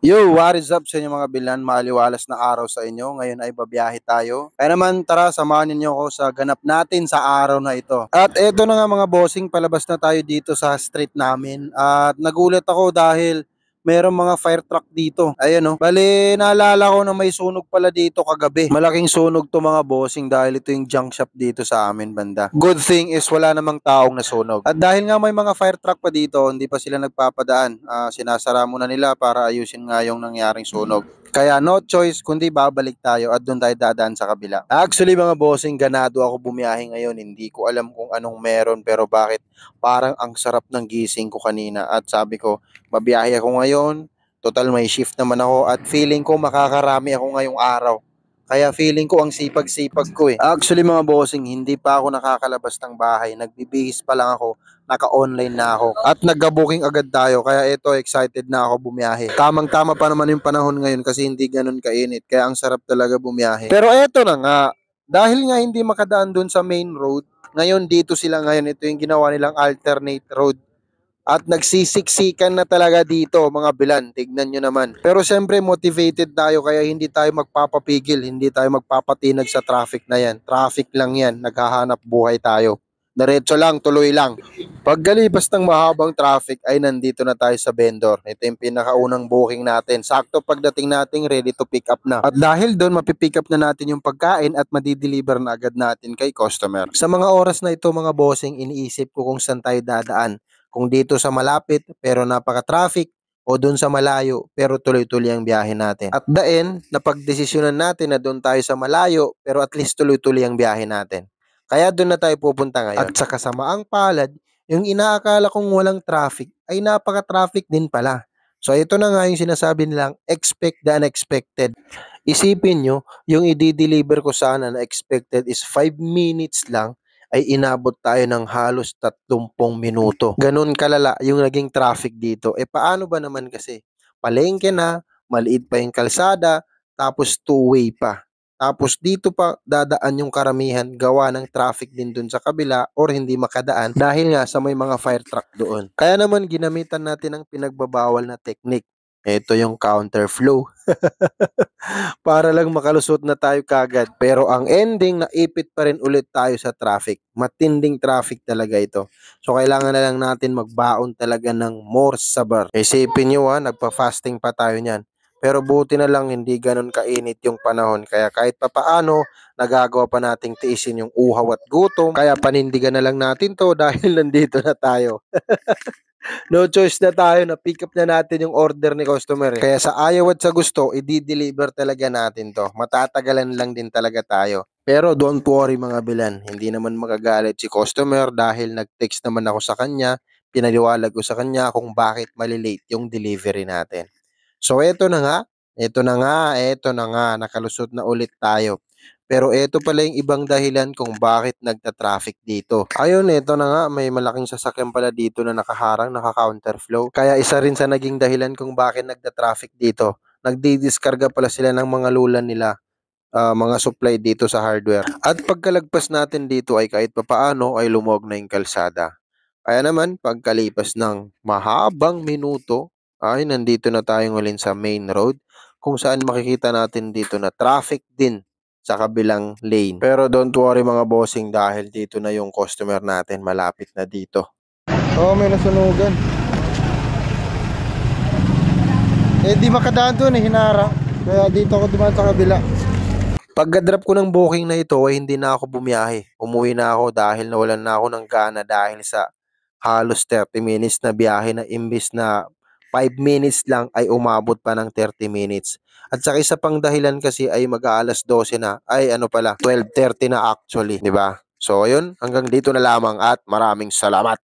Yo, what is up sa inyo mga bilan? Maaliwalas na araw sa inyo. Ngayon ay babiyahe tayo. Kaya naman, tara, samahan niyo ako sa ganap natin sa araw na ito. At eto na nga mga bossing, palabas na tayo dito sa street namin. At nagulat ako dahil merong mga fire truck dito. Ayan o. Bali, naalala ko na may sunog pala dito kagabi. Malaking sunog to mga bossing dahil ito yung junk shop dito sa amin banda. Good thing is wala namang taong nasunog. At dahil nga may mga fire truck pa dito, hindi pa sila nagpapadaan. Sinasara muna nila para ayusin nga yung nangyaring sunog. Kaya no choice kundi babalik tayo at doon tayo dadaan sa kabila. Actually mga bossing, ganado ako bumiyahe ngayon. Hindi ko alam kung anong meron pero bakit parang ang sarap ng gising ko kanina. At sabi ko, babiyahe ako ngayon. Total may shift naman ako at feeling ko makakarami ako ngayong araw. Kaya feeling ko ang sipag-sipag ko eh. Actually mga bossing, hindi pa ako nakakalabas ng bahay. Nagbibihis pa lang ako, naka-online na ako. At nagka-booking agad tayo, kaya ito excited na ako bumiyahe. Tamang-tama pa naman yung panahon ngayon kasi hindi ganun kainit. Kaya ang sarap talaga bumiyahe. Pero eto na nga, dahil nga hindi makadaan dun sa main road, ngayon dito sila ngayon, ito yung ginawa nilang alternate road. At nagsisiksikan na talaga dito mga bilan, tignan nyo naman. Pero siyempre motivated tayo kaya hindi tayo magpapapigil, hindi tayo magpapatinag sa traffic na yan. Traffic lang yan, naghahanap buhay tayo. Diretso lang, tuloy lang. Pagkalipas ng mahabang traffic ay nandito na tayo sa vendor. Ito yung pinakaunang booking natin. Sakto pagdating natin, ready to pick up na. At dahil doon, mapipick up na natin yung pagkain at madideliver na agad natin kay customer. Sa mga oras na ito mga bossing, iniisip ko kung saan tayo dadaan. Kung dito sa malapit pero napaka-traffic o doon sa malayo pero tuloy-tuloy ang biyahe natin. At the end, napagdesisyonan natin na doon tayo sa malayo pero at least tuloy-tuloy ang biyahe natin. Kaya doon na tayo pupunta ngayon. At sa kasamaang palad, yung inaakala kong walang traffic ay napaka-traffic din pala. So ito na nga yung sinasabi nilang expect the unexpected. Isipin nyo, yung i-deliver ko sana na expected is 5 minutes lang ay inabot tayo ng halos 30 minuto. Ganun kalala yung naging traffic dito. Paano ba naman kasi? Palengke na, maliit pa yung kalsada, tapos two-way pa. Tapos dito pa dadaan yung karamihan gawa ng traffic din dun sa kabila or hindi makadaan dahil nga sa may mga fire truck doon. Kaya naman ginamitan natin ang pinagbabawal na technique. Ito yung counter flow. Para lang makalusot na tayo kagad. Pero ang ending, naipit pa rin ulit tayo sa traffic. Matinding traffic talaga ito. So kailangan na lang natin magbaon talaga ng more sabar. Isipin nyo nagpa-fasting pa tayo niyan. Pero buti na lang hindi ganun kainit yung panahon. Kaya kahit papaano, nagagawa pa nating tiisin yung uhaw at gutom. Kaya panindigan na lang natin to dahil nandito na tayo. No choice na tayo, na pick up na natin yung order ni customer. Kaya sa ayaw at sa gusto, i-deliver talaga natin to. Matatagalan lang din talaga tayo. Pero don't worry mga bilan, hindi naman magagalit si customer dahil nag-text naman ako sa kanya, pinaliwalag ko sa kanya kung bakit malilate yung delivery natin. So eto na nga, nakalusot na ulit tayo. Pero eto pala yung ibang dahilan kung bakit nagta-traffic dito. Ayun, eto na nga, may malaking sasakyan pala dito na nakaharang, naka-counterflow. Kaya isa rin sa naging dahilan kung bakit nagta-traffic dito. Nagdi-diskarga pala sila ng mga lulan nila, mga supply dito sa hardware. At pagkalagpas natin dito ay kahit papaano ay lumog na yung kalsada. Kaya naman, pagkalipas ng mahabang minuto, ay nandito na tayo ngayon sa main road kung saan makikita natin dito na traffic din sa kabilang lane. Pero don't worry mga bossing dahil dito na yung customer natin, malapit na dito. Oh, may nasunugan. Di makadaan doon hinarang. Kaya dito ako dumaan sa kabila. Pagka-drop ko ng booking na ito ay hindi na ako bumiyahe. Umuwi na ako dahil nawalan na ako ng gana dahil sa halos 30 minutes na biyahe na imbis na 5 minutes lang ay umabot pa ng 30 minutes. At sa isa pang dahilan kasi ay mag-aalas 12 na, ay ano pala, 12:30 na actually, di ba? So ayun, hanggang dito na lamang at maraming salamat.